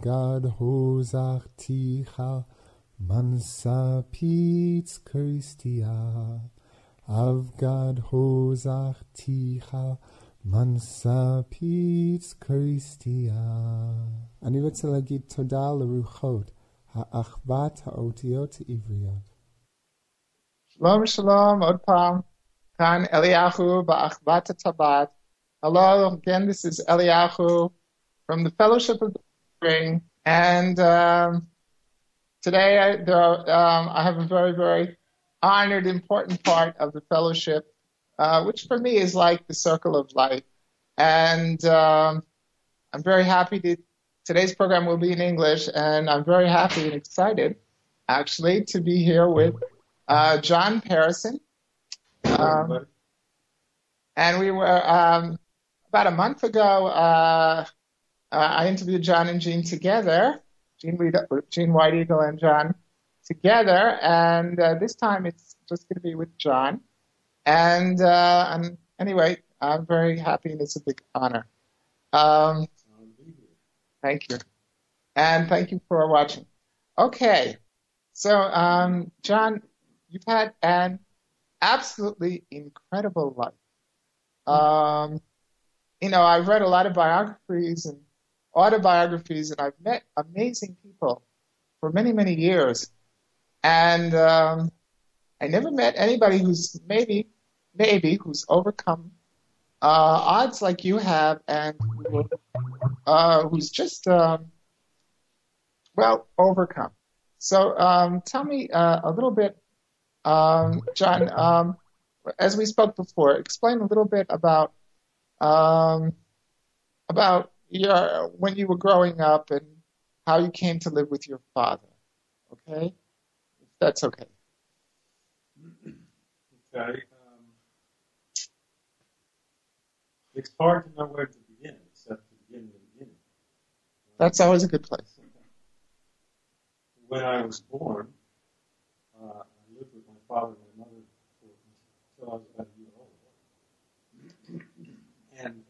God hozachticha mansa pitz Christia. Av God hozachticha mansa pitz Christia. אני רוצה להגיד תודה לרוחות האחוות האותיות העבריות. שלום שלום, עוד פעם. כאן Eliyahu ba'achvat Tabat. Hello, again, this is Eliyahu from the Fellowship of the Spring. And today I have a very, very honored, important part of the fellowship, which for me is like the circle of life. And I'm very happy today's program will be in English, and I'm very happy and excited, actually, to be here with John Parison. And we were, about a month ago, I interviewed John and Jean together, Jean White Eagle and John together, and this time it's just going to be with John. And anyway, I'm very happy, and it's a big honor. Thank you. And thank you for watching. Okay. So, John, you've had an absolutely incredible life. I've read a lot of biographies and autobiographies, and I've met amazing people for many, many years. And I never met anybody who's maybe who's overcome odds like you have, and who's just overcome. So tell me a little bit, John, as we spoke before, explain a little bit about your when you were growing up and how you came to live with your father. Okay, if that's okay. Okay. It's hard to know where to begin, except to begin in the beginning. That's always a good place. When I was born, I lived with my father and my mother until I was about a year old. And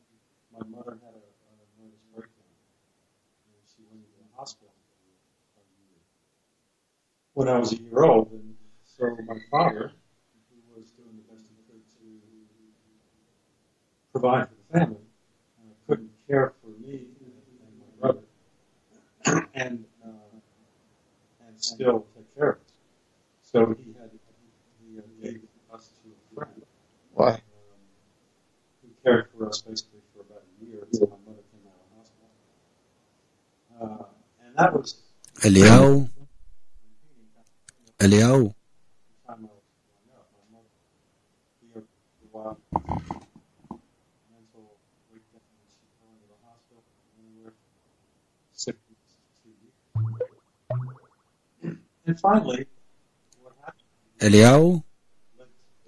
my mother had a nervous breakdown, and she went into the hospital for a year. When I was a year old, and so my father, who was doing the best he could to provide for the family, couldn't care for me and my brother, and still take care of us. So he gave us to a friend. Why? Who cared for us basically for about a year until my mother came out of the hospital. And that was Eliyahu. And finally, what happened? אליהו?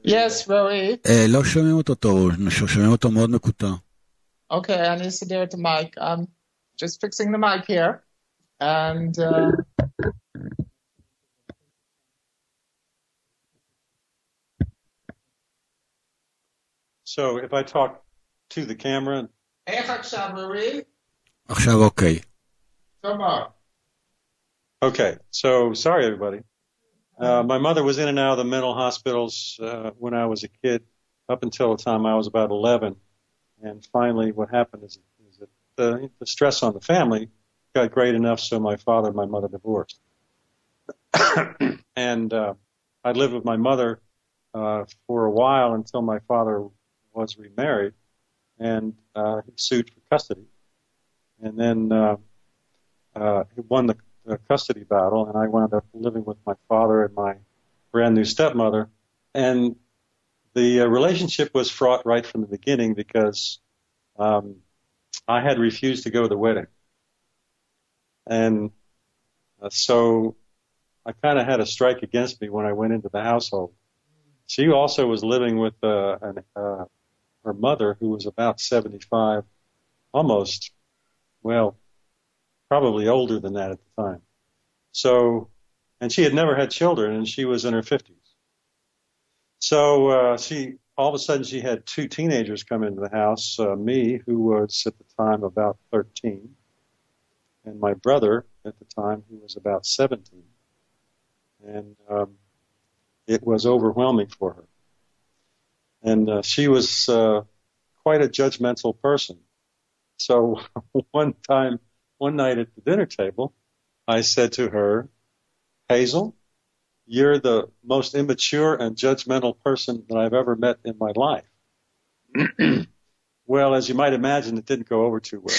Yes, Rory. לא שומעים אותו טוב, שומעים אותו מאוד מקוטע. Okay, I need to do it to mic. I'm just fixing the mic here. And so if I talk to the camera. איך עכשיו, Rory? עכשיו אוקיי. Tomorrow. Okay, so sorry everybody. My mother was in and out of the mental hospitals when I was a kid, up until the time I was about 11. And finally what happened is that the stress on the family got great enough so my father and my mother divorced. And I lived with my mother for a while until my father was remarried, and he sued for custody. And then he won the custody battle, and I wound up living with my father and my brand new stepmother. And the relationship was fraught right from the beginning because I had refused to go to the wedding. And so I kind of had a strike against me when I went into the household. She also was living with her mother, who was about 75, almost, probably older than that at the time. So, and she had never had children, and she was in her 50s. So all of a sudden she had two teenagers come into the house, me, who was at the time about 13, and my brother at the time, who was about 17. And it was overwhelming for her. And she was quite a judgmental person. So one night at the dinner table, I said to her, Hazel, you're the most immature and judgmental person that I've ever met in my life. Well, as you might imagine, it didn't go over too well.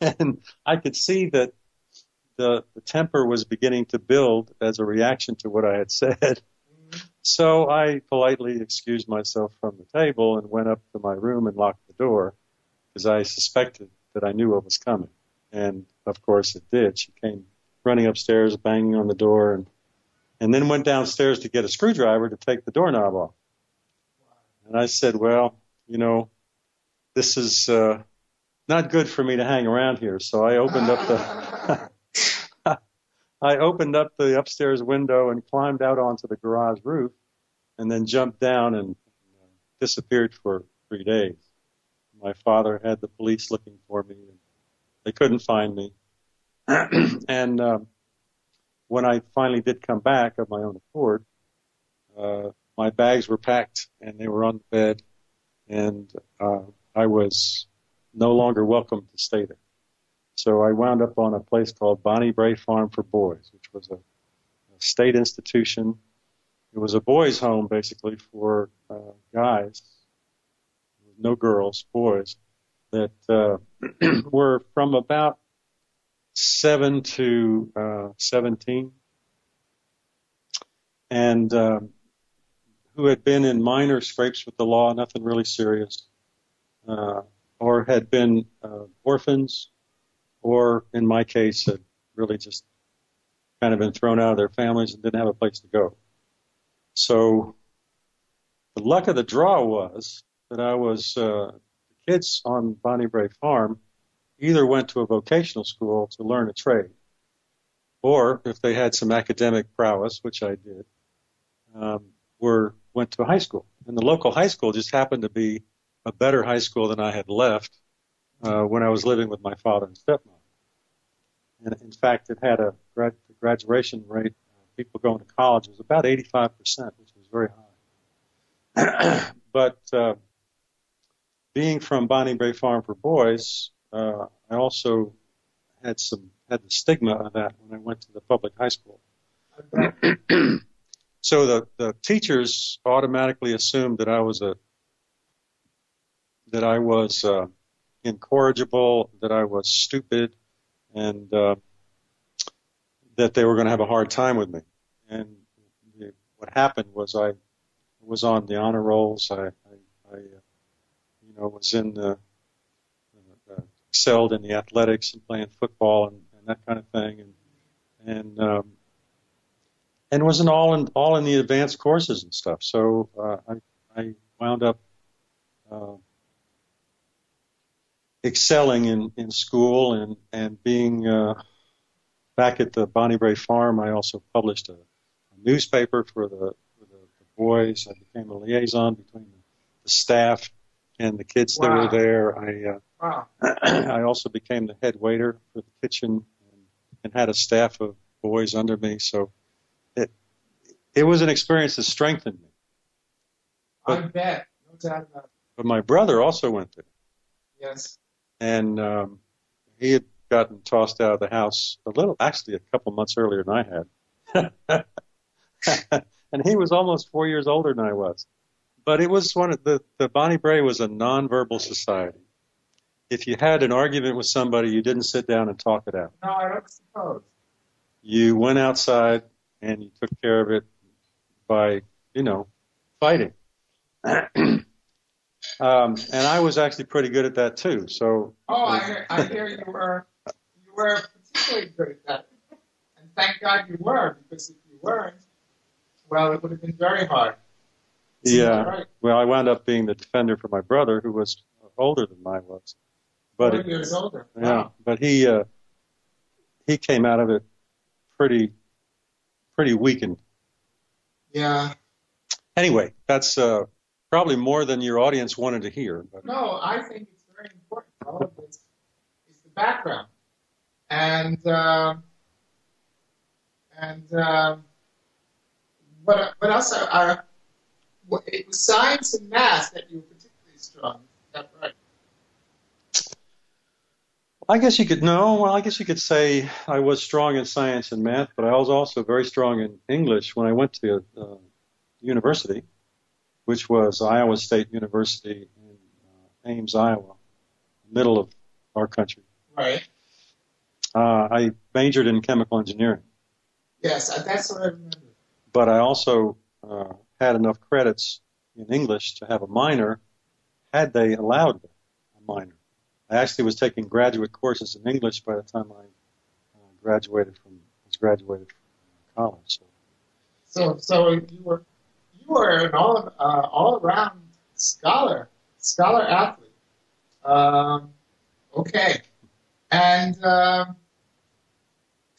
And I could see that the temper was beginning to build as a reaction to what I had said. So I politely excused myself from the table and went up to my room and locked the door because I suspected that I knew what was coming. And, of course, it did. She came running upstairs, banging on the door, and then went downstairs to get a screwdriver to take the doorknob off. And I said, well, you know, this is not good for me to hang around here. So I opened up the upstairs window and climbed out onto the garage roof and then jumped down and disappeared for 3 days. My father had the police looking for me, and they couldn't find me. And when I finally did come back of my own accord, my bags were packed and they were on the bed, and I was no longer welcome to stay there. So I wound up on a place called Bonnie Bray Farm for Boys, which was a state institution. It was a boys' home, basically, for guys, no girls, boys, that were from about 7 to 17, and who had been in minor scrapes with the law, nothing really serious, or had been orphans, or in my case, had really just kind of been thrown out of their families and didn't have a place to go. So the luck of the draw was that the kids on Bonnie Bray Farm either went to a vocational school to learn a trade, or if they had some academic prowess, which I did, went to a high school. And the local high school just happened to be a better high school than I had left when I was living with my father and stepmom. And in fact, it had a graduation rate, people going to college was about 85%, which was very high. But being from Bonnie Bray Farm for Boys, I also had the stigma of that when I went to the public high school. So the teachers automatically assumed that I was incorrigible, that I was stupid, and that they were going to have a hard time with me. And what happened was I was on the honor rolls. I was in excelled in the athletics and playing football and that kind of thing, and was all in the advanced courses and stuff. So I wound up excelling in school and being back at the Bonnie Bray Farm. I also published a newspaper for the boys. I became a liaison between the staff and the kids that were there. I also became the head waiter for the kitchen and had a staff of boys under me. So it was an experience that strengthened me. I bet. No doubt about it. But my brother also went there. Yes. And he had gotten tossed out of the house a couple months earlier than I had. And he was almost 4 years older than I was. But it was the Bonnie Bray was a nonverbal society. If you had an argument with somebody, you didn't sit down and talk it out. No, I don't suppose. You went outside and you took care of it by, fighting. And I was actually pretty good at that too. So. Oh, I hear you were particularly good at that, and thank God you were, because if you weren't, well, it would have been very hard. Yeah. Right. Well, I wound up being the defender for my brother, who was older than I was. 4 years older. Yeah, Wow. but he came out of it pretty weakened. Yeah. Anyway, that's probably more than your audience wanted to hear. But. No, I think it's very important. All of this is the background. And what else? It was science and math that you were particularly strong. Is that right? I guess you could say I was strong in science and math, but I was also very strong in English when I went to university, which was Iowa State University in Ames, Iowa, middle of our country. Right. I majored in chemical engineering. Yes, that's what I remember. But I also had enough credits in English to have a minor, had they allowed a minor. I actually was taking graduate courses in English by the time I graduated from college. So you were an all around scholar athlete. Okay, and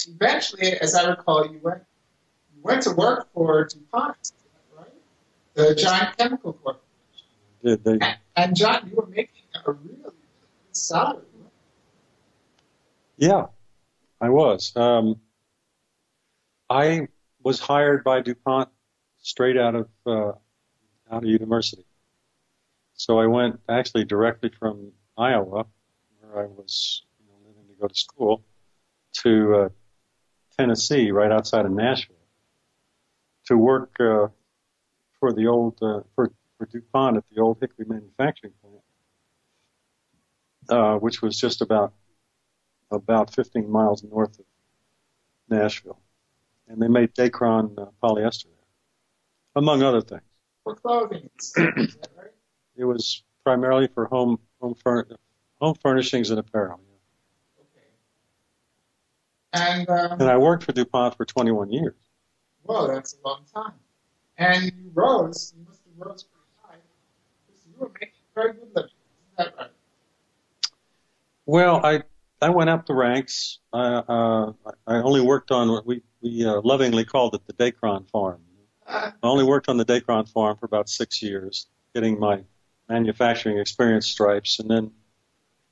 eventually, as I recall, you went to work for DuPont, right? The giant chemical corporation. And John, you were making a really good salary. Right? Yeah, I was. I was hired by DuPont straight out of university. So I went actually directly from Iowa, where I was living to go to school, to Tennessee, right outside of Nashville, to work for the old for DuPont at the old Hickory manufacturing plant, which was just about 15 miles north of Nashville, and they made Dacron polyester there, among other things. For clothing, is that right? It was primarily for home furnishings and apparel. Yeah. Okay. And I worked for DuPont for 21 years. Well, that's a long time. And you must have rose pretty high, because you were making very good living. Is that right? Well, I went up the ranks. I only worked on what we lovingly called it the Dacron farm. I only worked on the Dacron farm for about 6 years, getting my manufacturing experience stripes, and then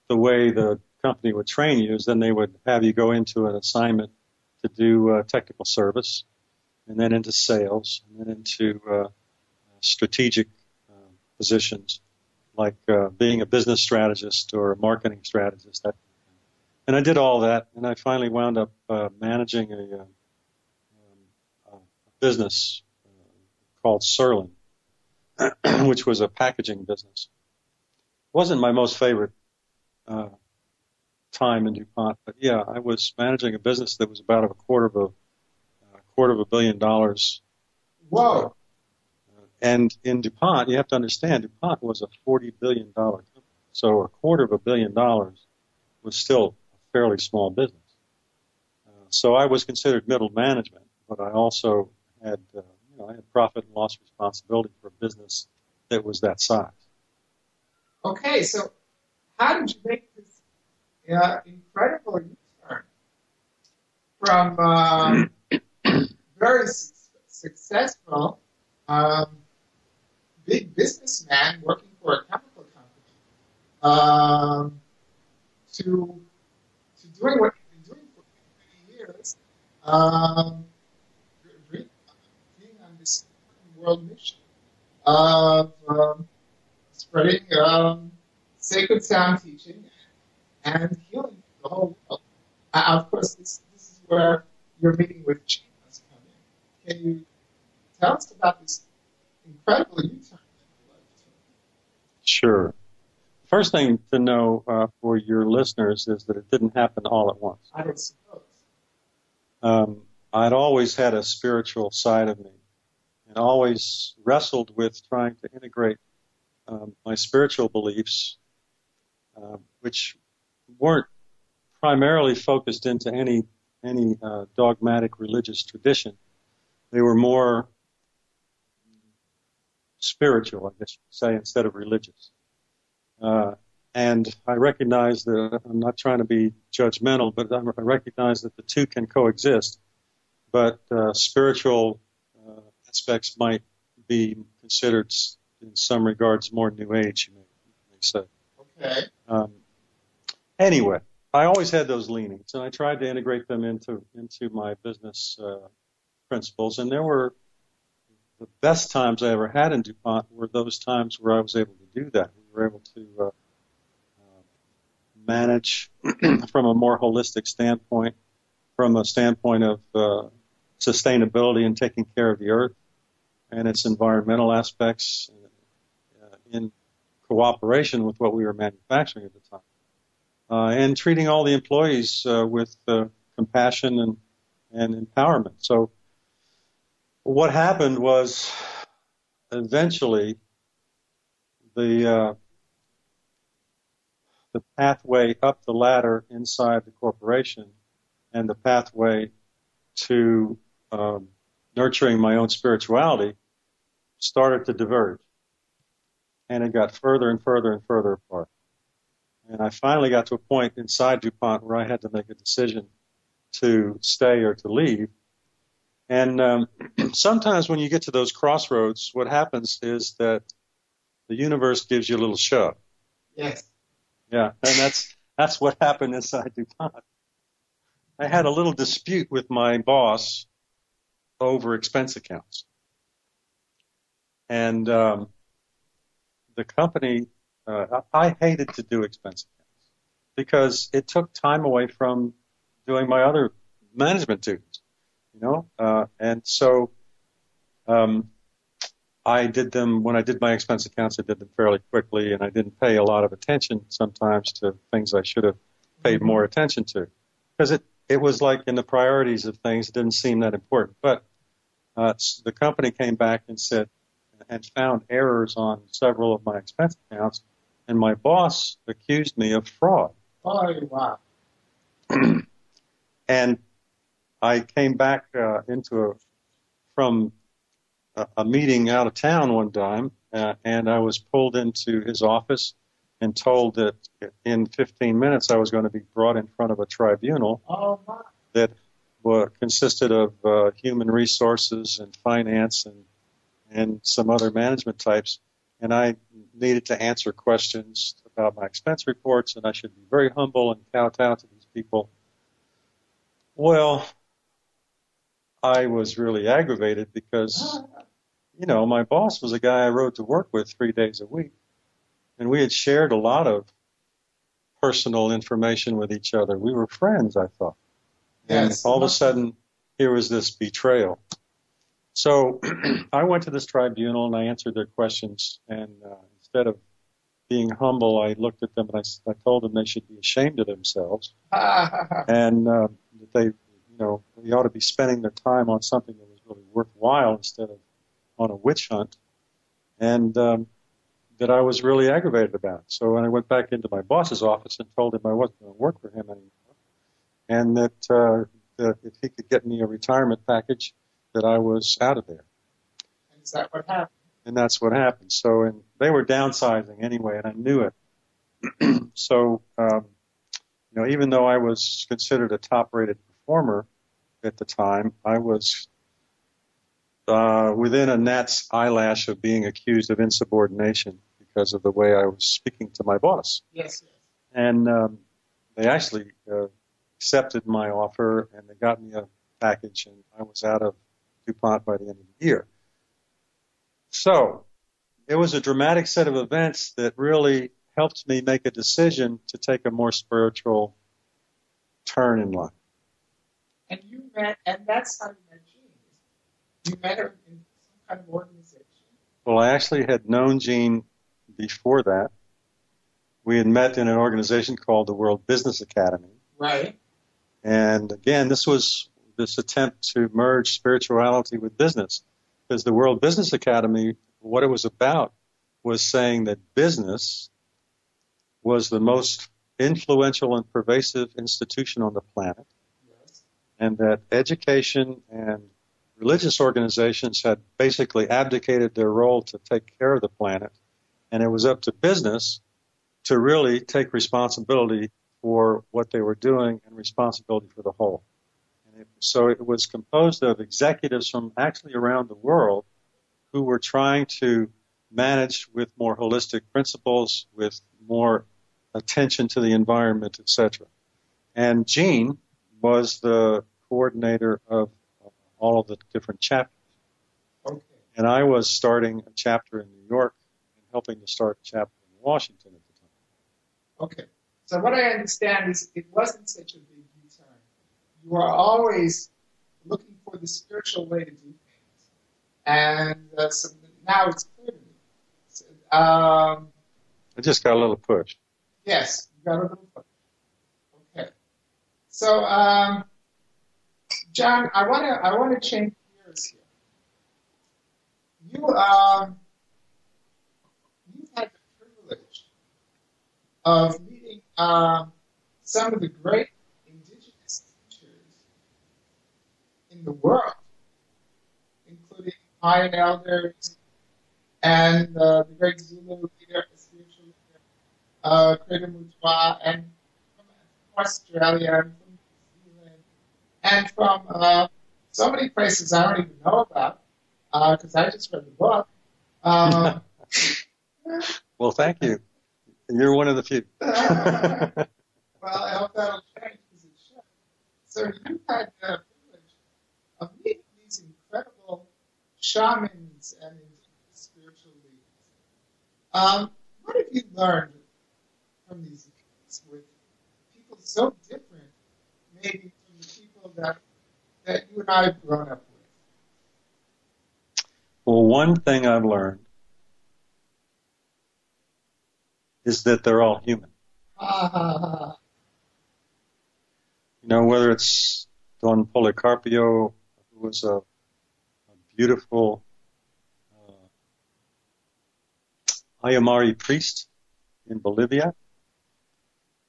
the way the company would train you is then they would have you go into an assignment to do technical service, and then into sales, and then into strategic positions like being a business strategist or a marketing strategist. And I did all that, and I finally wound up managing a business called Serlin, which was a packaging business. It wasn't my most favorite time in DuPont, but yeah, I was managing a business that was about a quarter of $1 billion. Whoa! And in DuPont, you have to understand, DuPont was a $40 billion company, so $250 million was still a fairly small business. So I was considered middle management, but I also had I had profit and loss responsibility for a business that was that size. Okay, so how did you make this incredible U-turn from very successful big businessman working for a chemical company to doing what you've been doing for many years, being on this world mission of spreading sacred sound teaching and healing the whole world. Of course, this is where your meeting with Chi must come in. Can you tell us about this incredible U-turn in your life? Sure. First thing to know for your listeners is that it didn't happen all at once. I don't suppose. I'd always had a spiritual side of me and always wrestled with trying to integrate my spiritual beliefs, which weren't primarily focused into any dogmatic religious tradition. They were more spiritual, I guess you could say, instead of religious. And I recognize that I'm not trying to be judgmental, but I recognize that the two can coexist. But spiritual aspects might be considered, in some regards, more New Age, you may say. Okay. Anyway, I always had those leanings, and I tried to integrate them into my business principles. And there were the best times I ever had in DuPont were those times where I was able to do that. We were able to manage from a more holistic standpoint, from a standpoint of sustainability and taking care of the earth and its environmental aspects in cooperation with what we were manufacturing at the time. And treating all the employees with compassion and empowerment. So what happened was eventually the pathway up the ladder inside the corporation and the pathway to nurturing my own spirituality started to diverge. And it got further and further and further apart. And I finally got to a point inside DuPont where I had to make a decision to stay or to leave. And sometimes when you get to those crossroads, what happens is that the universe gives you a little shove. Yes. Yeah, and that's what happened inside DuPont. I had a little dispute with my boss over expense accounts. And the company, I hated to do expense accounts because it took time away from doing my other management duties, and so I did them, when I did my expense accounts, I did them fairly quickly, and I didn't pay a lot of attention sometimes to things I should have paid more attention to, because it was like in the priorities of things, it didn't seem that important. But the company came back and said, and found errors on several of my expense accounts, and my boss accused me of fraud. Oh, wow. And I came back from a meeting out of town one time, and I was pulled into his office and told that in 15 minutes I was going to be brought in front of a tribunal that consisted of human resources and finance and some other management types, and I needed to answer questions about my expense reports, and I should be very humble and kowtow to these people. Well, I was really aggravated because, my boss was a guy I rode to work with 3 days a week, and we had shared a lot of personal information with each other. We were friends, I thought. Yes. And all of a sudden, here was this betrayal. So I went to this tribunal and I answered their questions, and instead of being humble, I looked at them and I told them they should be ashamed of themselves, and that they, they ought to be spending their time on something that was really worthwhile instead of on a witch hunt, and that I was really aggravated about it. So when I went back into my boss's office and told him I wasn't going to work for him anymore, and that if he could get me a retirement package, that I was out of there. And is that what happened? And that's what happened. So, and they were downsizing anyway, and I knew it. So, even though I was considered a top-rated performer at the time, I was within a gnat's eyelash of being accused of insubordination because of the way I was speaking to my boss. Yes. And they actually accepted my offer, and they got me a package, and I was out of DuPont by the end of the year. So it was a dramatic set of events that really helped me make a decision to take a more spiritual turn in life. And that's how you met Jean. You met her in some kind of organization. Well, I actually had known Jean before that. We had met in an organization called the World Business Academy. Right. And again, this was this attempt to merge spirituality with business. Because the World Business Academy, what it was about was saying that business was the most influential and pervasive institution on the planet, Yes. and that education and religious organizations had basically abdicated their role to take care of the planet, and it was up to business to really take responsibility for what they were doing and responsibility for the whole. So it was composed of executives from actually around the world who were trying to manage with more holistic principles, with more attention to the environment, etc. And Jean was the coordinator of all of the different chapters. Okay. And I was starting a chapter in New York and helping to start a chapter in Washington at the time. Okay. So what I understand is it wasn't such a big U-turn. You were always looking for the spiritual way to do things. And so now it's clear to me. So, I just got a little push. yes, you got a little push. Okay. So, John, I want to change gears here. You've had the privilege of meeting some of the great indigenous teachers in the world, including Mayan elders and the great Zulu leader, spiritual leader, Credo Mutwa, and from Australia, and from New Zealand, and from so many places I don't even know about, because I just read the book. Well, thank you. You're one of the few. Well, I hope that'll change because it should. So you had the privilege of meeting these incredible shamans and spiritual leaders. What have you learned from these meetings with people so different, maybe from the people that you and I have grown up with? Well, one thing I've learned is that they're all human. You know, whether it's Don Policarpio, who was a beautiful Ayamari priest in Bolivia,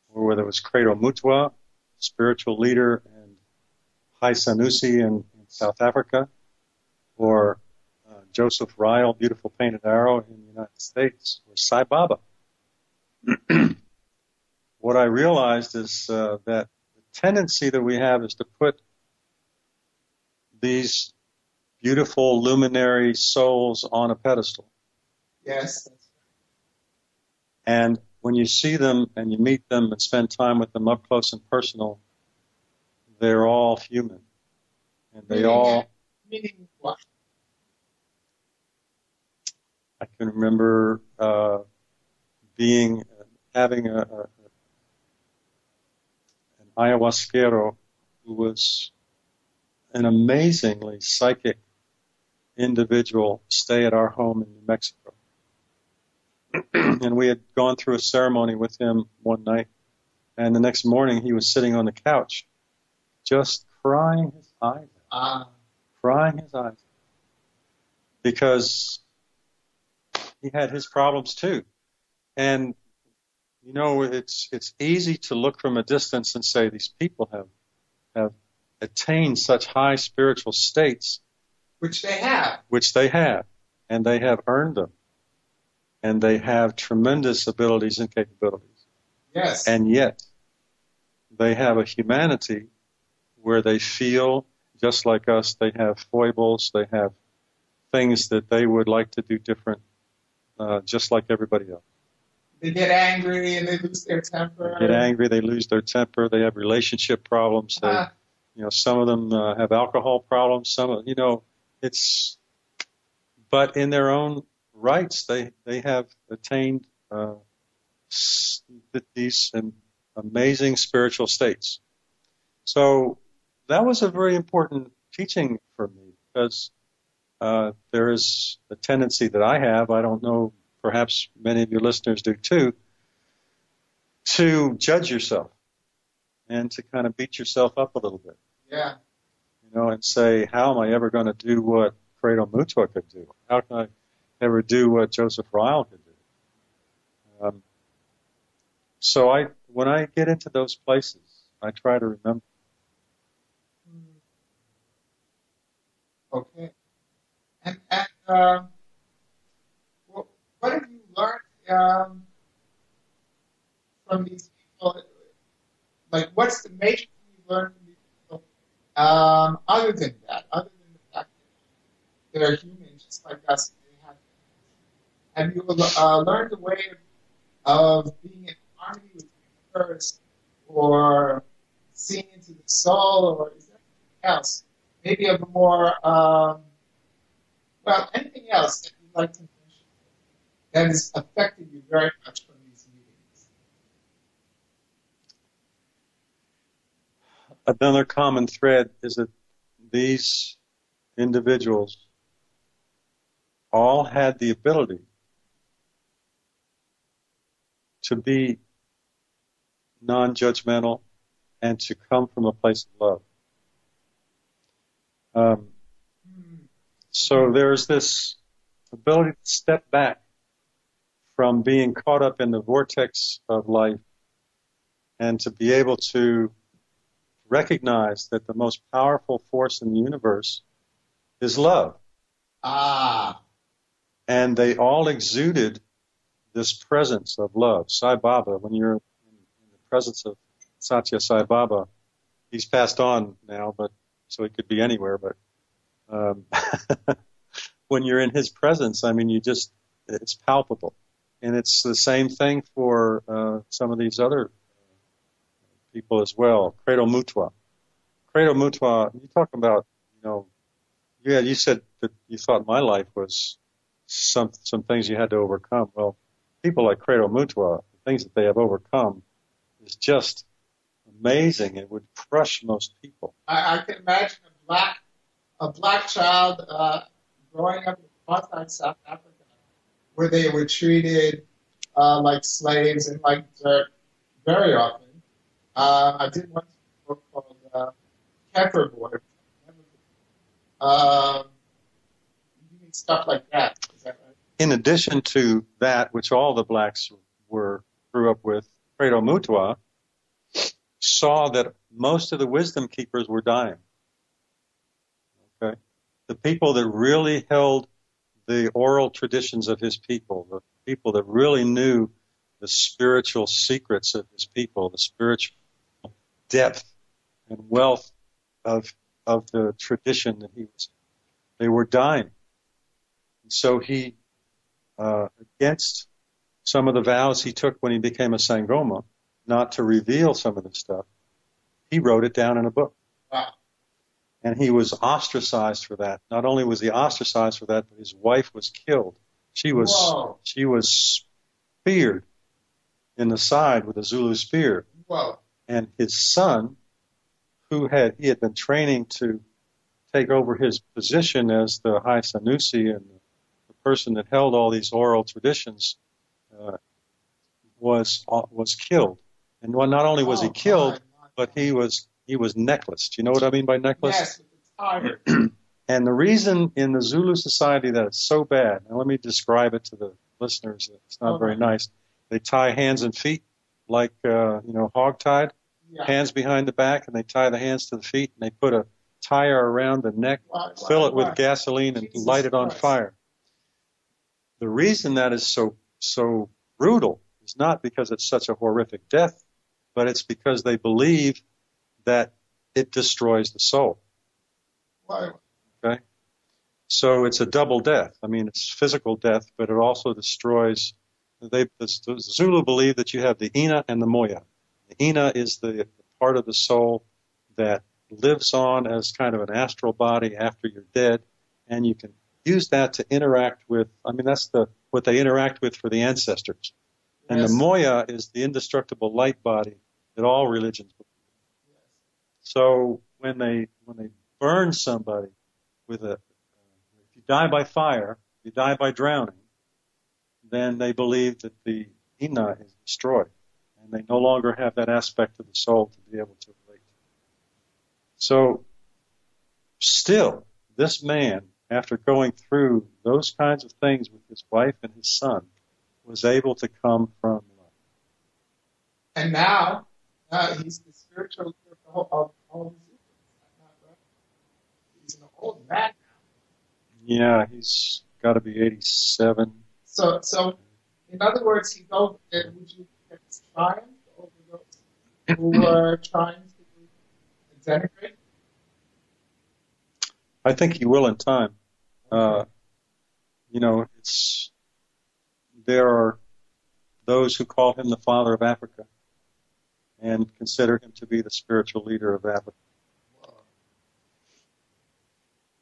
or whether it was Credo Mutwa, spiritual leader, and Hai Sanusi in South Africa, or Joseph Ryle, beautiful painted arrow in the United States, or Sai Baba. What I realized is that the tendency that we have is to put these beautiful luminary souls on a pedestal. Yes. And when you see them and you meet them and spend time with them up close and personal, they're all human. And they Meaning what? I can remember having an ayahuasquero who was an amazingly psychic individual stay at our home in New Mexico. And we had gone through a ceremony with him one night, and the next morning he was sitting on the couch just crying his eyes out. Crying his eyes out. Because he had his problems too. And, you know, it's easy to look from a distance and say these people have attained such high spiritual states. Which they have. And they have earned them. And they have tremendous abilities and capabilities. Yes. And yet, they have a humanity where they feel just like us. They have foibles. They have things that they would like to do different, just like everybody else. They get angry and they lose their temper. They get angry. They lose their temper. They have relationship problems. They, some of them have alcohol problems. Some, but in their own rights, they have attained these amazing spiritual states. So that was a very important teaching for me because there is a tendency that I have, I don't know, perhaps many of your listeners do too, to judge yourself and to kind of beat yourself up a little bit. Yeah. And say, how am I ever going to do what Credo Mutwa could do? How can I ever do what Joseph Ryle could do? So when I get into those places, I try to remember. Okay. And what have you learned from these people? Like, what's the major thing you learned from these people? Other than that, other than the fact that they're human, just like us, have you learned a way of being in harmony with the universe, or seeing into the soul, or is there anything else? Maybe of a more, anything else that you'd like to mention that has affected you very much from these meetings? Another common thread is that these individuals all had the ability to be non-judgmental and to come from a place of love. So there's this ability to step back from being caught up in the vortex of life and to be able to recognize that the most powerful force in the universe is love. And they all exuded this presence of love. Sai Baba, when you're in the presence of Satya Sai Baba, he's passed on now, but so he could be anywhere, but when you're in his presence, I mean, it's palpable. And it's the same thing for some of these other people as well. Credo Mutwa. Credo Mutwa, you talk about, you said that you thought my life was some things you had to overcome. Well, people like Credo Mutwa, the things that they have overcome is just amazing. It would crush most people. I can imagine a black child growing up in apartheid South Africa, where they were treated like slaves and like dirt very often. I did one book called Kefir Boy. Stuff like that. Is that right? In addition to that, which all the blacks grew up with, Credo Mutwa saw that most of the wisdom keepers were dying. Okay, the people that really held the oral traditions of his people, the people that really knew the spiritual secrets of his people, the spiritual depth and wealth of the tradition that they were dying. And so he, against some of the vows he took when he became a Sangoma, not to reveal some of this stuff, he wrote it down in a book. Wow. And he was ostracized for that. Not only was he ostracized for that, but his wife was killed. She was speared in the side with a Zulu spear. Whoa. And his son, he had been training to take over his position as the High Sanusi and the person that held all these oral traditions, was killed. And not only was he killed, but he was necklaced. You know what I mean by necklace? Yes, it's tired. And the reason in the Zulu society that it's so bad, and let me describe it to the listeners, it's not very nice. They tie hands and feet like, hog-tied, hands behind the back, and they tie the hands to the feet, and they put a tire around the neck, fill it with gasoline, and light it on fire. The reason that is so brutal is not because it's such a horrific death, but it's because they believe that it destroys the soul. Wow. Okay? So it's a double death. I mean, it's physical death, but it also destroys. The Zulu believe that you have the Ina and the Moya. The Ina is the part of the soul that lives on as kind of an astral body after you're dead, and you can use that to interact with. I mean, that's what they interact with for the ancestors. And the Moya is the indestructible light body that all religions believe. So when they burn somebody if you die by fire, you die by drowning, then they believe that the Ina is destroyed, and they no longer have that aspect of the soul to be able to relate to. So still, this man, after going through those kinds of things with his wife and his son, was able to come from love. And now he's the spiritual leader of all the Zulus. He's an old man now. Yeah, he's got to be 87. So in other words, would you triumph over those who were trying to denigrate? I think he will in time. There are those who call him the father of Africa. and consider him to be the spiritual leader of Africa.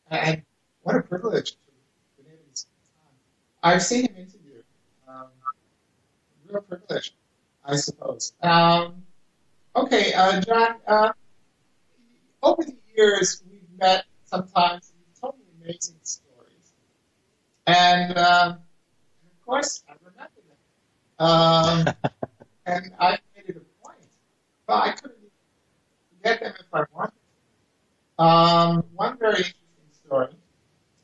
And what a privilege to be able to spend time. I've seen him interview. Real privilege, I suppose. Okay, John, over the years we've met sometimes, and you've told me amazing stories. And of course, I remember them. And I made it a point. But I couldn't even forget them if I wanted to. One very interesting story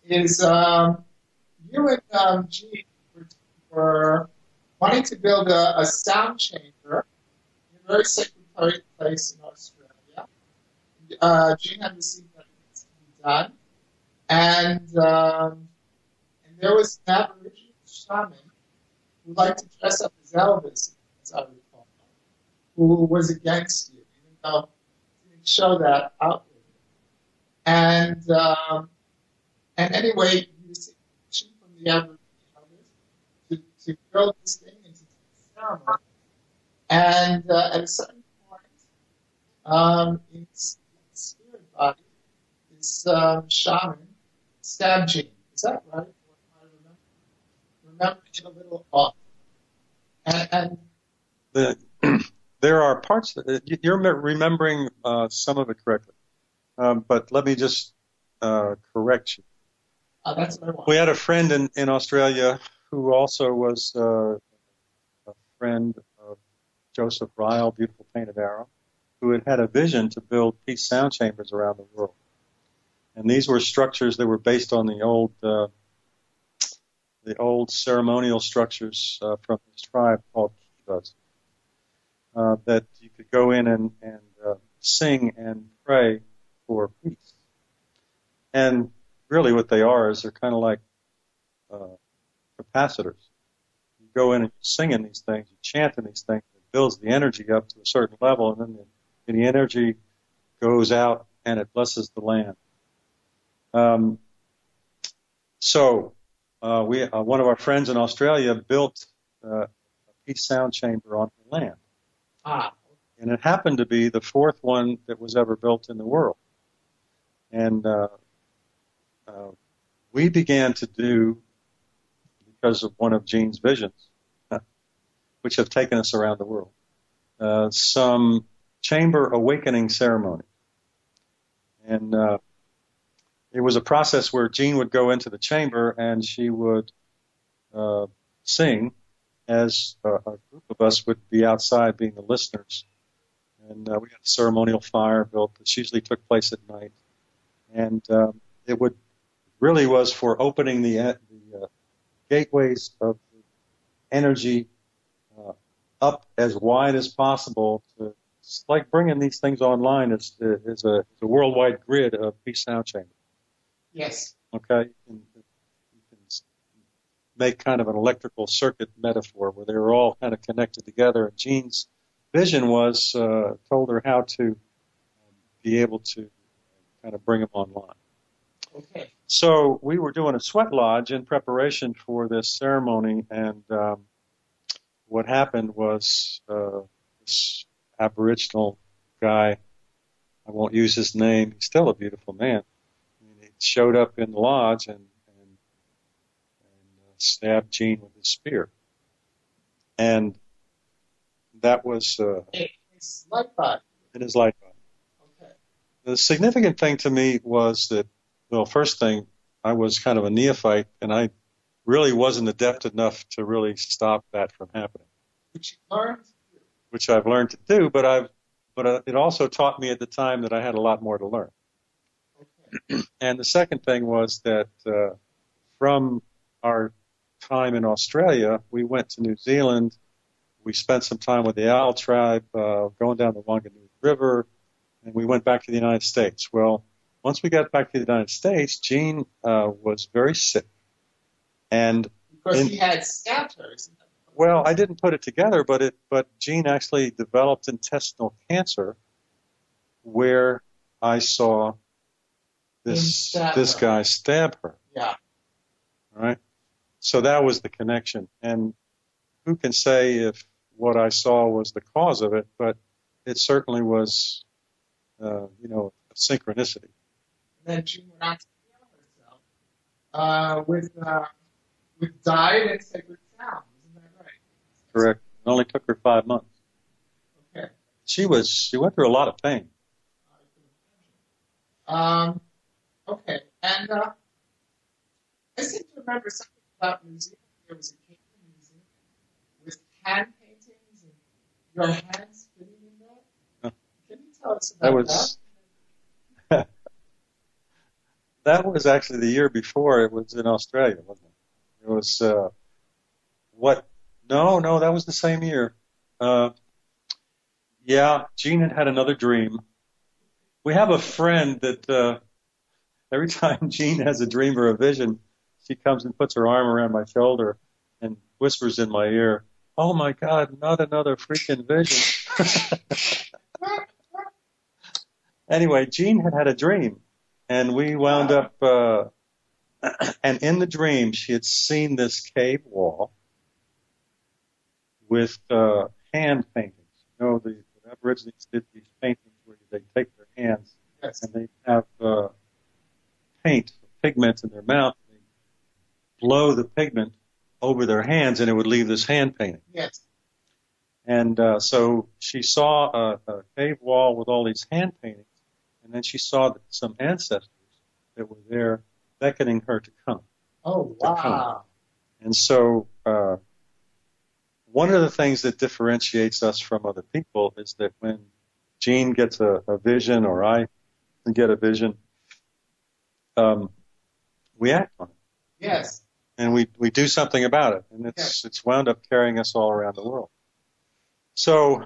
is you and Gene were wanting to build a sound chamber in a very sacred place in Australia. Gene had received that it needs to be done. And there was an Aboriginal shaman who liked to dress up as Elvis, as I recall, who was against you, even though he didn't show that outwardly. And anyway, you received permission from the Aboriginal elders to build this thing and to do the ceremony. And at a certain point, in his spirit body, this shaman stabbed Gene. Is that right? I remember it a little off. And there are parts that you're remembering some of it correctly, but let me just correct you. That's what I want. We had a friend in Australia who also was a friend of Joseph Ryle, Beautiful Painted Arrow, who had a vision to build peace sound chambers around the world. And these were structures that were based on the old ceremonial structures from his tribe called kivas, that you could go in and sing and pray for peace. And really what they are is they're kind of like capacitors. You go in and you sing in these things, you chant in these things, it builds the energy up to a certain level, and then the energy goes out and it blesses the land. So one of our friends in Australia built a peace sound chamber on her land. And it happened to be the fourth one that was ever built in the world. And we began to do, because of one of Gene's visions, which have taken us around the world, some chamber awakening ceremony. And it was a process where Gene would go into the chamber and she would sing as a group of us would be outside being the listeners. And we had a ceremonial fire built, which usually took place at night. And it really was for opening the gateways of the energy up as wide as possible. It's like bringing these things online is a worldwide grid of peace sound chambers. Yes. Okay? You can make kind of an electrical circuit metaphor where they were all kind of connected together. And Gene's vision was, told her how to be able to kind of bring them online. Okay. So we were doing a sweat lodge in preparation for this ceremony, and what happened was this Aboriginal guy, I won't use his name, he's still a beautiful man. He showed up in the lodge and stabbed Gene with his spear. And that was in his light body. In his light body. Okay. The significant thing to me was that, well, first thing, I was kind of a neophyte, and I really wasn't adept enough to really stop that from happening. Which you learned to do. Which I've learned to do, but it also taught me at the time that I had a lot more to learn. Okay. And the second thing was that from our time in Australia, we went to New Zealand. We spent some time with the Owl tribe, going down the Wanganui River, and we went back to the United States. Well, once we got back to the United States, Gene was very sick. And because he had stabbed her, isn't that? Well, I didn't put it together, but Gene actually developed intestinal cancer where I saw this guy stab her. Yeah. All right. So that was the connection. And who can say if what I saw was the cause of it, but it certainly was, a synchronicity. And then Jean went on to kill herself with diet and sacred sound. Isn't that right? Correct. It only took her 5 months. Okay. She went through a lot of pain. Okay. And I seem to remember something about museum. There was a cave museum with hand paintings and your hands fitting in that. Can you tell us about that? That was actually the year before. It was in Australia, wasn't it? It was No, that was the same year. Jean had another dream. We have a friend that every time Jean has a dream or a vision, she comes and puts her arm around my shoulder and whispers in my ear, "Oh my God, not another freaking vision." Anyway, Jean had a dream, and we wound up, and in the dream, she had seen this cave wall with hand paintings. The Aborigines did these paintings where they take their hands and they have paint, pigment in their mouth. They blow the pigment over their hands, and it would leave this hand painting. Yes. And so she saw a cave wall with all these hand paintings, and then she saw some ancestors that were there beckoning her to come. Oh, wow. And so one of the things that differentiates us from other people is that when Jean gets a vision or I get a vision, we act on it. Yes. And we do something about it. And it's wound up carrying us all around the world. So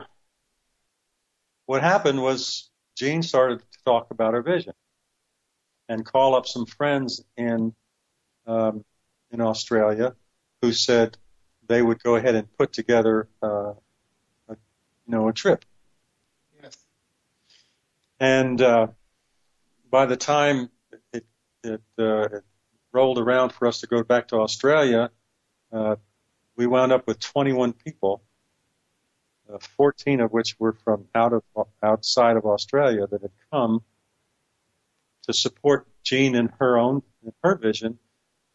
what happened was Jean started to talk about her vision and call up some friends in Australia who said they would go ahead and put together a trip. Yes. And by the time it rolled around for us to go back to Australia, we wound up with 21 people, 14 of which were from outside of Australia that had come to support Jean in her vision,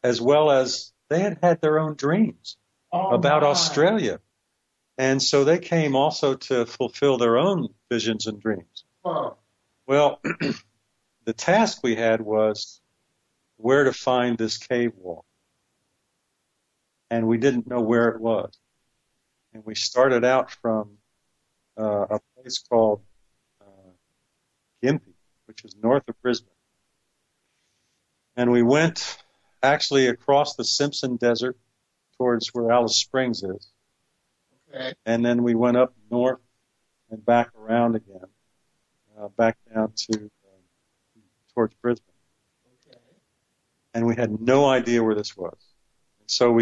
as well as they had their own dreams about Australia. And so they came also to fulfill their own visions and dreams. Wow. Well, the task we had was where to find this cave wall. And we didn't know where it was. And we started out from a place called Gympie, which is north of Brisbane. And we went actually across the Simpson Desert towards where Alice Springs is. Okay. And then we went up north and back around again, back down to towards Brisbane. Okay. And we had no idea where this was. And so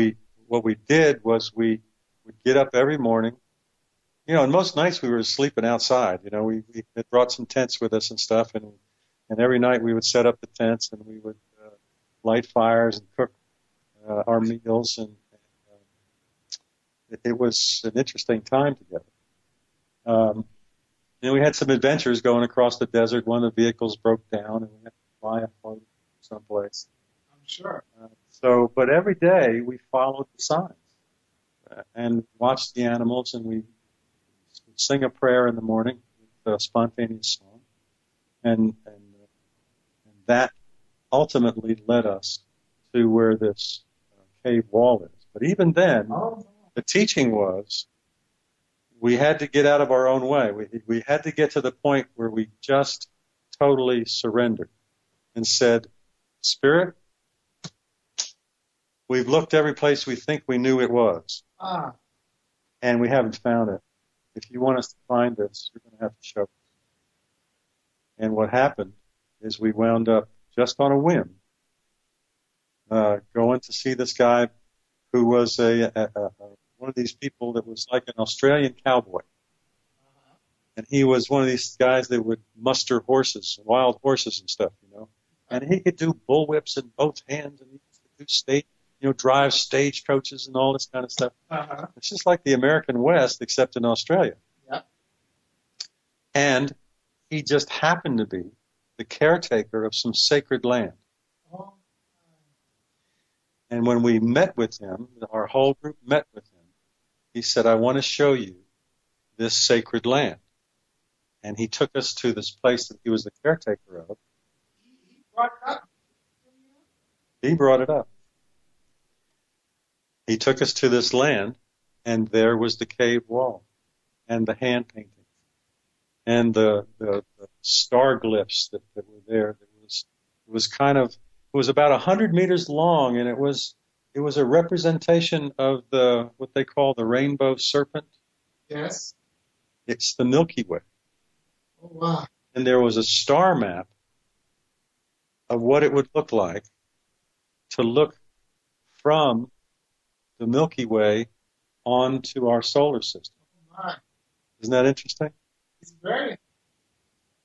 what we did was we would get up every morning. And most nights we were sleeping outside. We had brought some tents with us and stuff, and every night we would set up the tents and we would light fires and cook our meals, and it was an interesting time together. We had some adventures going across the desert. One of the vehicles broke down, and we had to fly a boat someplace. I'm sure. But every day we followed the signs and watched the animals, and we sing a prayer in the morning with a spontaneous song, and that ultimately led us to where this cave wall is. But even then, the teaching was we had to get out of our own way. We had to get to the point where we just totally surrendered and said, Spirit, we've looked every place we think we knew it was, and we haven't found it. If you want us to find this, you're going to have to show us. And what happened is we wound up just on a whim going to see this guy who was one of these people that was like an Australian cowboy. And he was one of these guys that would muster horses, wild horses and stuff, And he could do bullwhips in both hands, and he could do drive stagecoaches and all this kind of stuff. It's just like the American West, except in Australia. Yeah. And he just happened to be the caretaker of some sacred land. And when we met with him, our whole group met with him, he said, I want to show you this sacred land. And he took us to this place that he was the caretaker of. He brought it up. He brought it up. He took us to this land, and there was the cave wall, and the hand painting, and the star glyphs that were there. It was about 100 meters long, and it was a representation of what they call the rainbow serpent. Yes. It's the Milky Way. Oh, wow. And there was a star map of what it would look like to look from the Milky Way onto our solar system. Oh, my. Isn't that interesting? It's very.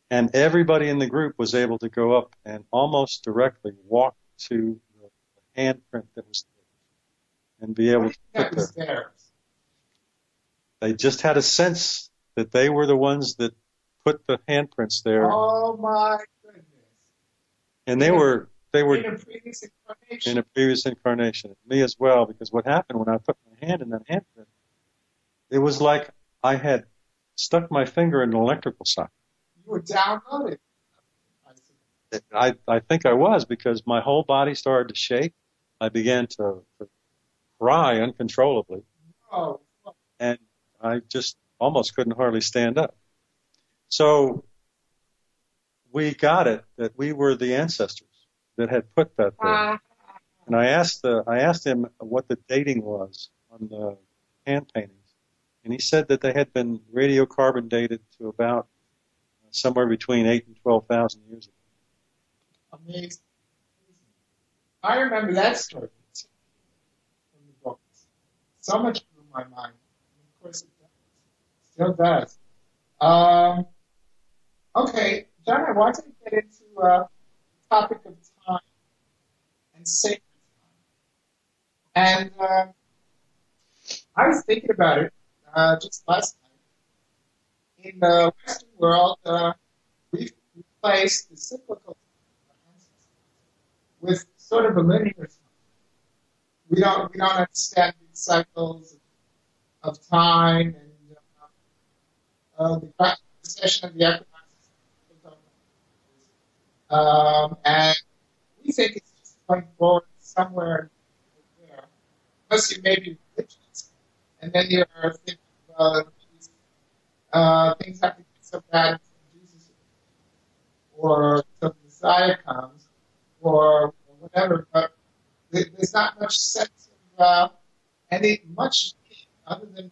And everybody in the group was able to go up and almost directly walk to the handprint that was there and be able to put there. They just had a sense that they were the ones that put the handprints there. Oh my goodness! And they were in a previous incarnation. In a previous incarnation. Me as well, because what happened when I put my hand in that handprint, it was like I had stuck my finger in an electrical socket. You were downloaded. I think I was, because my whole body started to shake. I began to cry uncontrollably. Oh. And I just almost couldn't hardly stand up. So we got it that we were the ancestors that had put that there. And I asked him what the dating was on the hand paintings. And he said that they had been radiocarbon dated to about somewhere between 8,000 and 12,000 years ago. Amazing. I remember that story from the books. So much blew my mind. Of course it does. Still does. Okay, John, I wanted to get into the topic of time and sacred time. And I was thinking about it just last night. In the Western world, we've replaced the cyclical with sort of a linear time. We don't understand the cycles of time and the precession of the equinoxes. And we think it's just going forward somewhere there. Unless you may be religious, and then you're thinking, things have to get so bad until Jesus or until the Messiah comes, or whatever. But there's not much sense of any much other than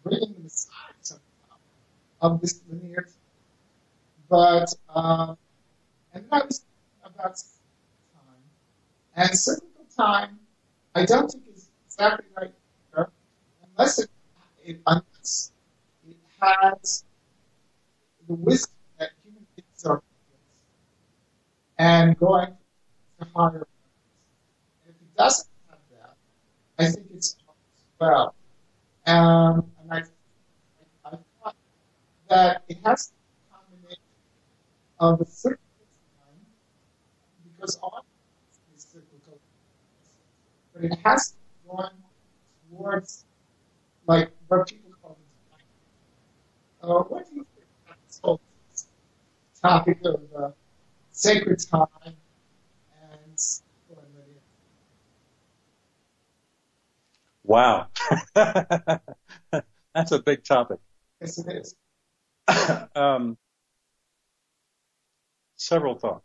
bringing the Messiah somehow of this linear time. But and then I was thinking about time, and cyclical time, I don't think is exactly right here, unless it has the wisdom that human beings are and going to higher levels. And if it doesn't have that, I think it's wrong as well. And I thought that it has to be a combination of a cyclical time, because all is cyclical, but it has to be going towards, like, what people call the time. What do you think about this whole topic of sacred time and linear? Wow. That's a big topic. Yes, it is. Several thoughts.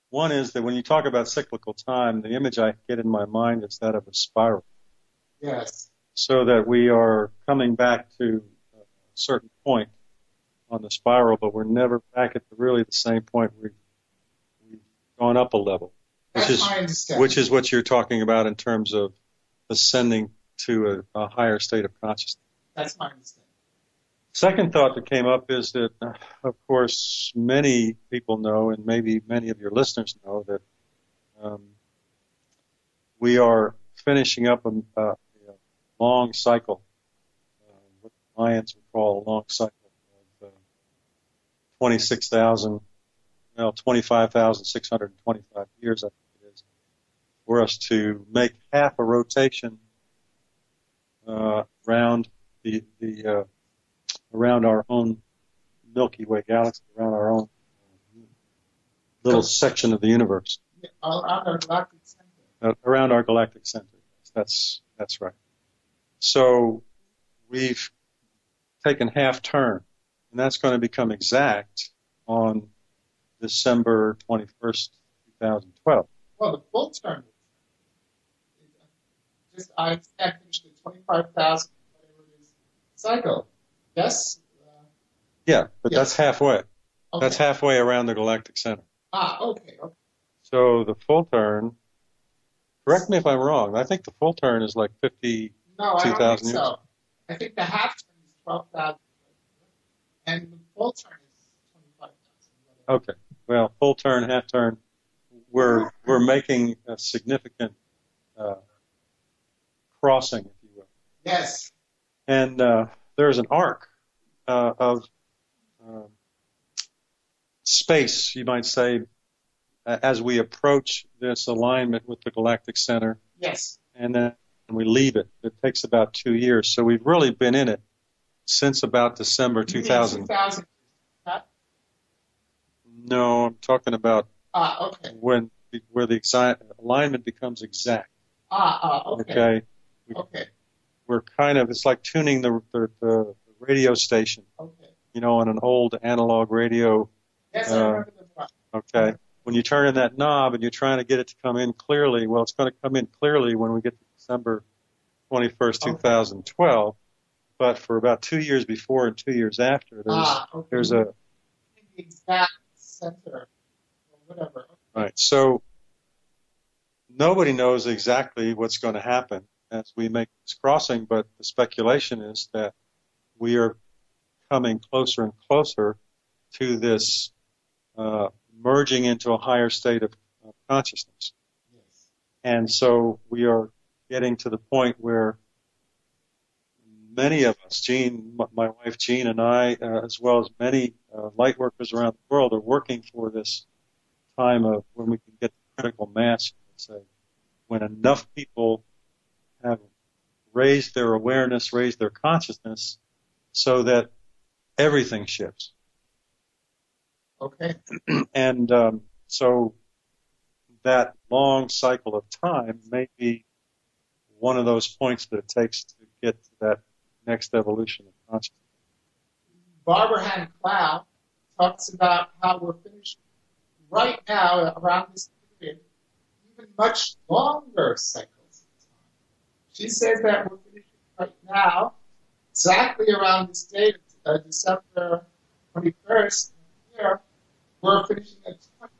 One is that when you talk about cyclical time, the image I get in my mind is that of a spiral. Yes. So that we are coming back to a certain point on the spiral, but we're never back at really the same point. We've gone up a level, which is what you're talking about in terms of ascending to a higher state of consciousness. That's my understanding. Second thought that came up is that, of course, many people know, and maybe many of your listeners know, that we are finishing up a long cycle, what the Mayans would call a long cycle of 25,625 years, I think it is, for us to make half a rotation around around our own Milky Way galaxy, around our own little section of the universe. Around our galactic center. Around our galactic center. That's right. So we've taken half turn, and that's going to become exact on December 21st, 2012. Well, the full turn. I finished the 25,000 whatever it is cycle. Yes. Yeah, but yes. That's halfway. Okay. That's halfway around the galactic center. Okay. So the full turn. Correct me if I'm wrong. I think the full turn is like 52,000 years. No, I don't think so. I think the half turn is 12,000, and the full turn is 25,000. Okay. Well, full turn, half turn. We're making a significant crossing, if you will. Yes. And there's an arc of space, you might say, as we approach this alignment with the galactic center. Yes. And then we leave it. It takes about 2 years. So we've really been in it since about December 2000. 2000. No, I'm talking about okay. where the alignment becomes exact. Okay. Okay. We're kind of, it's like tuning the radio station. Okay. You know, on an old analog radio. Yes, I remember the one. Okay. When you turn in that knob and you're trying to get it to come in clearly, well, it's going to come in clearly when we get to December 21st, 2012. But for about 2 years before and 2 years after, there's a... The exact center, or whatever. Right. So nobody knows exactly what's going to happen as we make this crossing, but the speculation is that we are coming closer and closer to this merging into a higher state of consciousness. Yes. And so we are getting to the point where many of us, Jean, my wife Jean, and I, as well as many light workers around the world, are working for this time of when we can get the critical mass, let's say, when enough people have raised their awareness, raised their consciousness, so that everything shifts. Okay. And so that long cycle of time may be one of those points that it takes to get to that next evolution of consciousness. Barbara Hand Clow talks about how we're finishing right now around this period, even much longer cycles of time. She says that we're finishing right now exactly around this date of December 21st here. We're finishing at 20.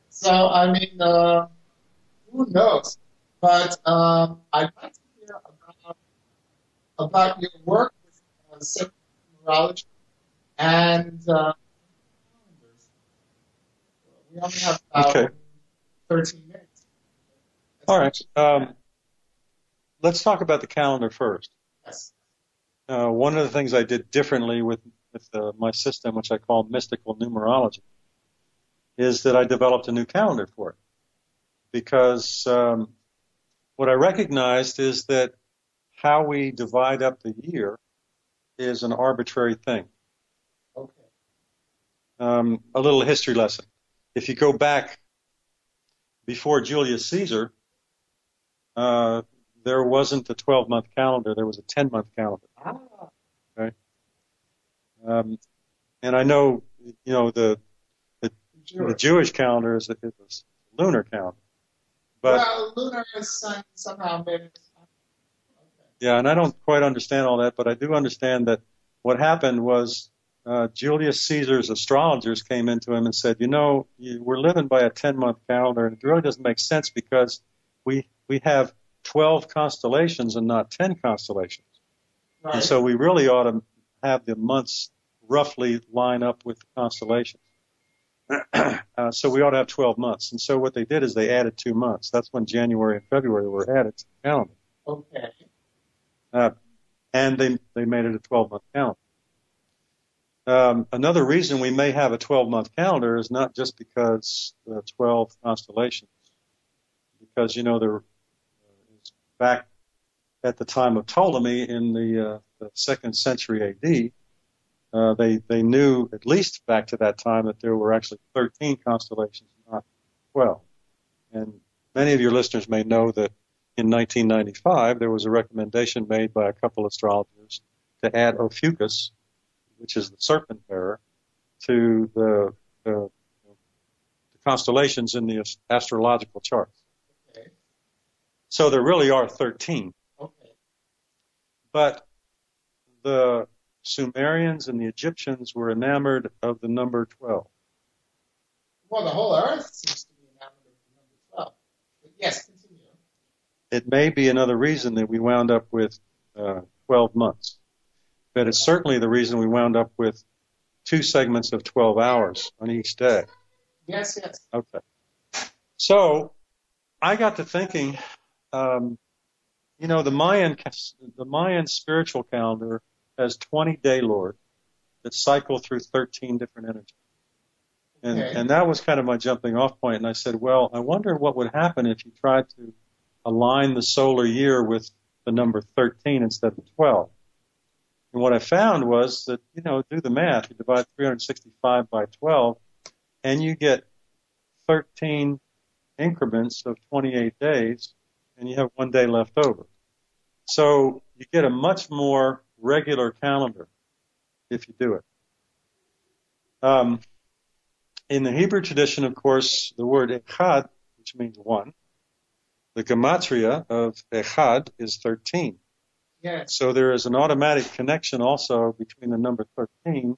So, I mean, who knows? But I'd like to hear about your work with sacred numerology and calendars. We only have about 13 minutes. All right. Let's talk about the calendar first. Yes. One of the things I did differently with my system, which I call mystical numerology, is that I developed a new calendar for it. Because what I recognized is that how we divide up the year is an arbitrary thing. Okay. A little history lesson. If you go back before Julius Caesar, there wasn't a 12-month calendar. There was a 10-month calendar. Okay. And I know, the Jewish calendar is a lunar calendar. But, well, lunar is somehow made it. Okay. Yeah, and I don't quite understand all that, but I do understand that what happened was Julius Caesar's astrologers came into him and said, we're living by a 10-month calendar, and it really doesn't make sense because we have 12 constellations and not 10 constellations. Right. And so we really ought to have the months roughly line up with the constellations. So we ought to have 12 months. And so what they did is they added 2 months. That's when January and February were added to the calendar. Okay. And they made it a 12-month calendar. Another reason we may have a 12-month calendar is not just because the 12 constellations, because, there back at the time of Ptolemy in the 2nd century AD, they knew, at least back to that time, that there were actually 13 constellations, not 12. And many of your listeners may know that in 1995, there was a recommendation made by a couple astrologers to add Ophiuchus, which is the serpent bearer, to the constellations in the astrological charts. Okay. So there really are 13. Okay. But the Sumerians and the Egyptians were enamored of the number 12. Well, the whole earth seems to be enamored of the number 12. But yes, continue. It may be another reason that we wound up with 12 months. But it's certainly the reason we wound up with 2 segments of 12 hours on each day. Yes. Okay. So I got to thinking, the Mayan spiritual calendar has 20 day lords that cycle through 13 different energies. And that was kind of my jumping off point. And I said, well, I wonder what would happen if you tried to align the solar year with the number 13 instead of 12. And what I found was that, do the math. You divide 365 by 12, and you get 13 increments of 28 days, and you have 1 day left over. So you get a much more regular calendar if you do it. In the Hebrew tradition, of course, the word echad, which means 1, the gematria of echad is 13. Yes. So there is an automatic connection also between the number 13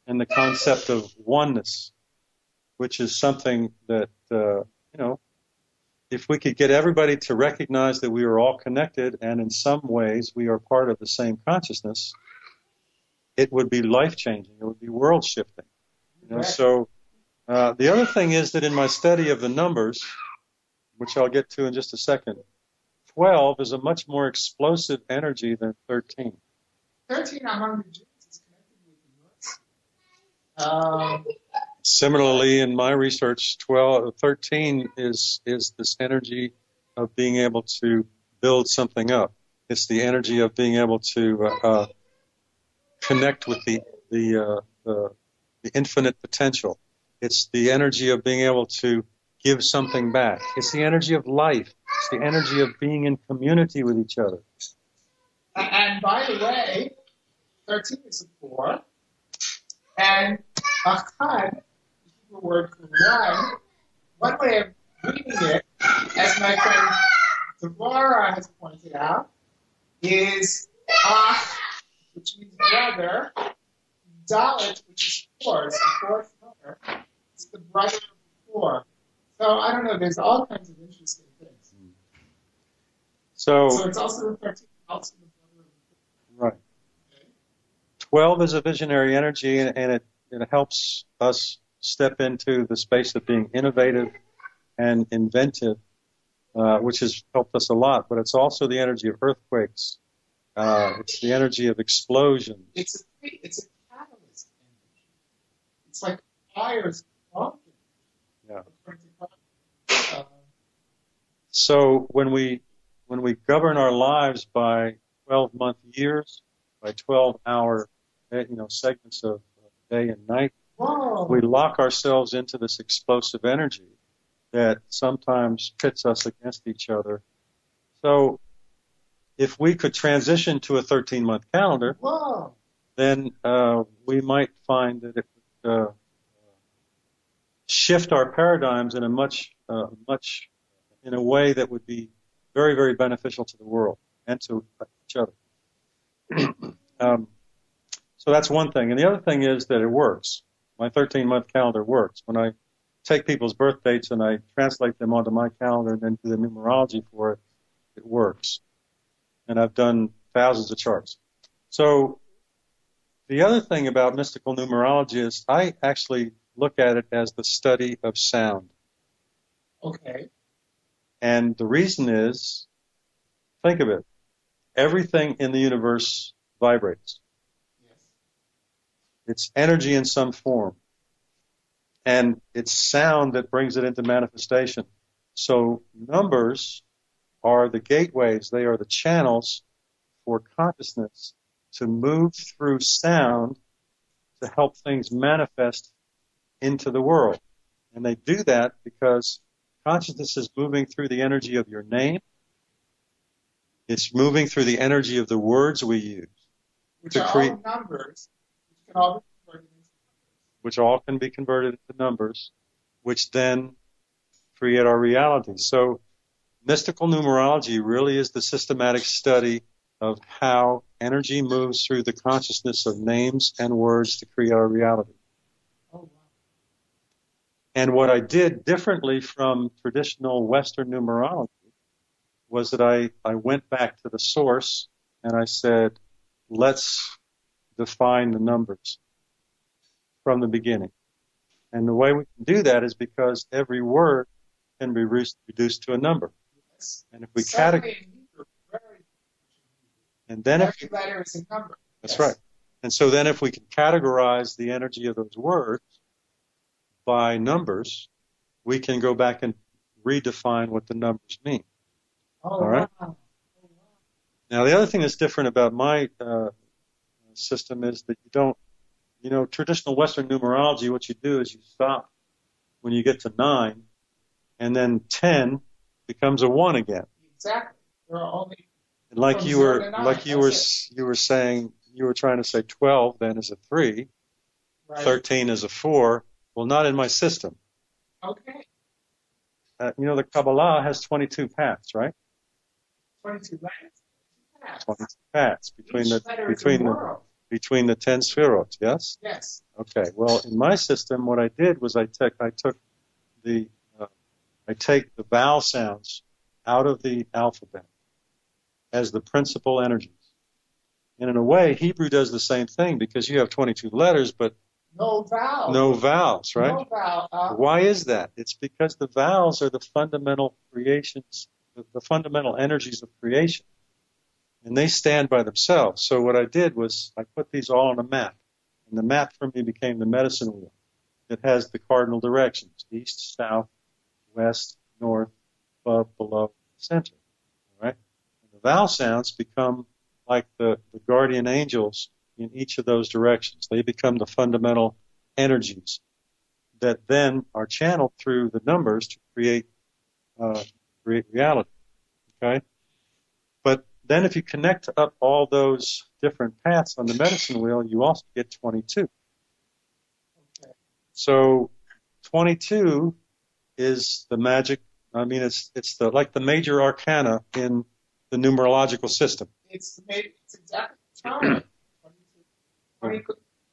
and the concept of oneness, which is something that, if we could get everybody to recognize that we are all connected and in some ways we are part of the same consciousness, it would be life-changing. It would be world-shifting. Right. So the other thing is that in my study of the numbers, which I'll get to in just a second, 12 is a much more explosive energy than 13. 13 among the Jews is connected with the North. Similarly, in my research, 13 is this energy of being able to build something up. It's the energy of being able to connect with the infinite potential. It's the energy of being able to give something back. It's the energy of life. It's the energy of being in community with each other. And by the way, 13 is a 4. And achad, the word for one way of reading it, as my friend Devora has pointed out, is ach, which means brother, dalet, which is 4, it's the 4th number, it's the brother of 4. So I don't know, there's all kinds of interesting things. So it's also the 13, also the brother of 4. Right. Okay. 12 is a visionary energy, and it helps us step into the space of being innovative and inventive, which has helped us a lot. But it's also the energy of earthquakes. It's the energy of explosions. It's a catalyst energy. It's like fire's pumping. Yeah. So when we govern our lives by 12-month years, by 12-hour segments of day and night, Whoa. We lock ourselves into this explosive energy that sometimes pits us against each other. So if we could transition to a 13-month calendar, Whoa. then we might find that it would shift our paradigms in a way that would be very, very beneficial to the world and to each other. So that's one thing. And the other thing is that it works. My 13-month calendar works. When I take people's birth dates and I translate them onto my calendar and then do the numerology for it, it works. And I've done thousands of charts. So the other thing about mystical numerology is I actually look at it as the study of sound. Okay. And the reason is, think of it, everything in the universe vibrates. Yes. It's energy in some form. And it's sound that brings it into manifestation. So numbers are the gateways. They are the channels for consciousness to move through sound to help things manifest into the world. And they do that because consciousness is moving through the energy of your name. It's moving through the energy of the words we use. Which are all numbers, which all can be converted into numbers, which then create our reality. So mystical numerology really is the systematic study of how energy moves through the consciousness of names and words to create our reality. Oh, wow. And what I did differently from traditional Western numerology was that I went back to the source and I said, let's define the numbers from the beginning. And the way we can do that is because every word can be reduced to a number. Yes. And if we categorize, and then every letter is a number. That's yes. right. And so then if we can categorize the energy of those words by numbers, we can go back and redefine what the numbers mean. Oh, all right? Wow. Now, the other thing that's different about my system is that you don't, traditional Western numerology, what you do is you stop when you get to 9, and then 10 becomes a 1 again. Exactly. There are only and like you were saying, you were trying to say 12 then is a 3, right. 13 is a 4. Well, not in my system. Okay. The Kabbalah has 22 paths, right? 22 letters. 22 paths between the 10 sefirot, yes? Yes. Okay. Well, in my system, what I did was I take the vowel sounds out of the alphabet as the principal energies. And in a way, Hebrew does the same thing because you have 22 letters, but no vowels. No vowels, right? No vowel. Why is that? It's because the vowels are the fundamental creations, the fundamental energies of creation. And they stand by themselves. So what I did was I put these all on a map. And the map for me became the medicine wheel. It has the cardinal directions, east, south, west, north, above, below, center. All right? And the vowel sounds become like the guardian angels in each of those directions. They become the fundamental energies that then are channeled through the numbers to create reality. Okay? But then if you connect up all those different paths on the medicine wheel, you also get 22. Okay. So 22 is the magic. I mean, it's like the major arcana in the numerological system. It's exactly the time. 20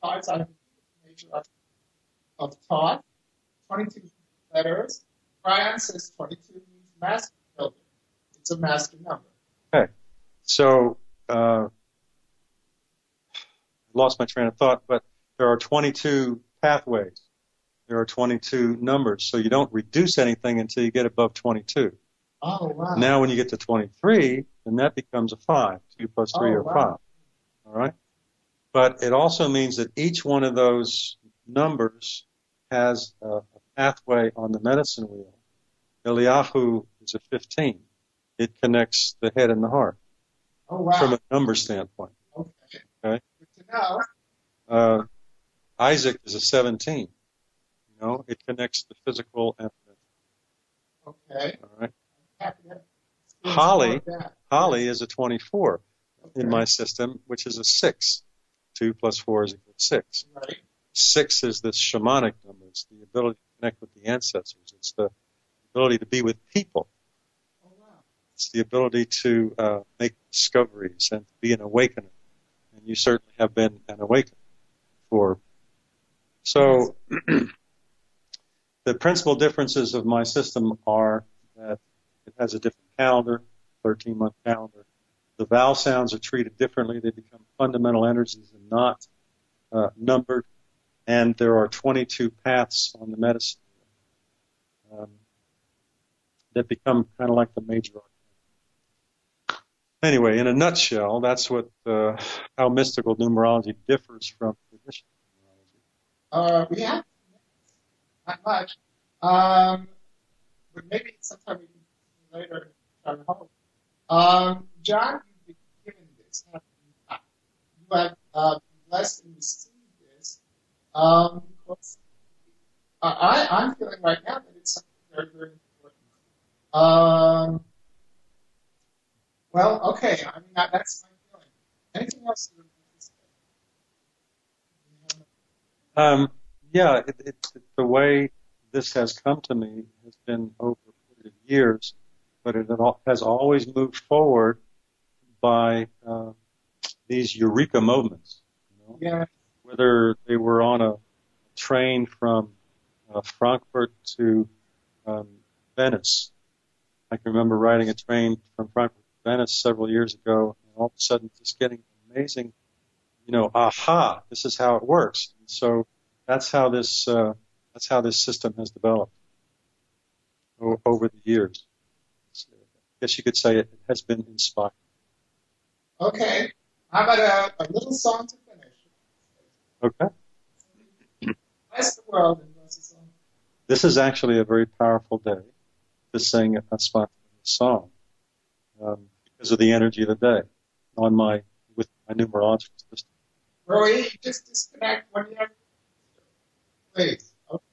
cards out of the major of thought. 22 letters. Brian says 22 means master builder. It's a master number. Okay. So, lost my train of thought, but there are 22 pathways. There are 22 numbers. So you don't reduce anything until you get above 22. Oh, wow. Now when you get to 23, then that becomes a 5. 2 plus 3 are 5. All right? But it also means that each one of those numbers has a pathway on the medicine wheel. Eliyahu is a 15. It connects the head and the heart. Oh, wow. From a number standpoint. Okay. Okay. Good to know. Isaac is a 17. It connects the physical and the mental. Okay. All right. Holly is a 24 okay. in my system, which is a 6. 2 plus 4 is equal to 6. Right. 6 is this shamanic number. It's the ability to connect with the ancestors. It's the ability to be with people. Oh, wow. It's the ability to make discoveries and to be an awakener. And you certainly have been an awakener for. So the principal differences of my system are that it has a different calendar, 13-month calendar. The vowel sounds are treated differently. They become fundamental energies and not numbered. And there are 22 paths on the medicine that become kind of like the major arcana. Anyway, in a nutshell, that's what how mystical numerology differs from traditional numerology. We have not much. But maybe sometime we can later try to hold. John, you've been given this. You have been blessed and received this. Because I'm feeling right now that it's something very, very important. Well, okay. I mean, that's my feeling. Anything else you would like to say? Yeah, the way this has come to me has been over a period of years, but it has always moved forward by these eureka moments. Yeah. Whether they were on a train from Frankfurt to Venice. I can remember riding a train from Frankfurt to Venice several years ago, and all of a sudden just getting amazing, aha, this is how it works. And so that's how this system has developed over the years. I guess you could say it has been inspired. Okay. How about a little song to finish? Okay. Bless the world and bless us all. This is actually a very powerful day to sing a spontaneous song because of the energy of the day with my numerological system. Roy, just disconnect when you have. Please. Okay.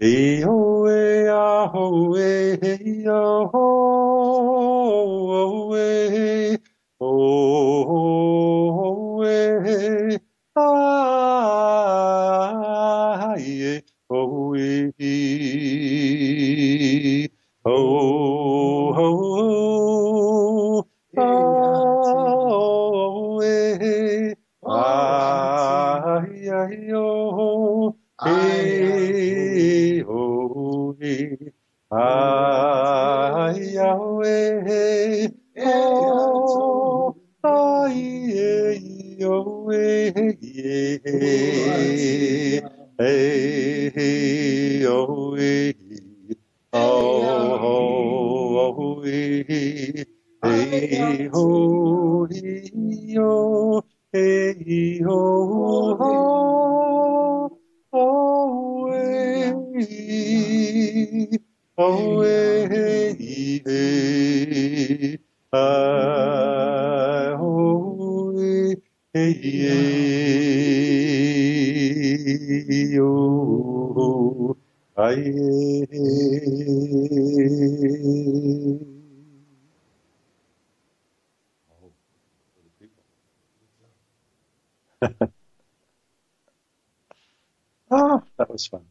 Hey ho, hey ho, hey ho, hey oh, hey, ah, yeah, oh, hey, oh, oh, hey, ah, yeah, oh, hey, oh, hey, ah, Yahweh, oh, ah, yeah, Yahweh, yeah, hey, Yahweh, oh, hey, hey, oh, hey, oh, hey, oh, away, away, away, oh, that was fun.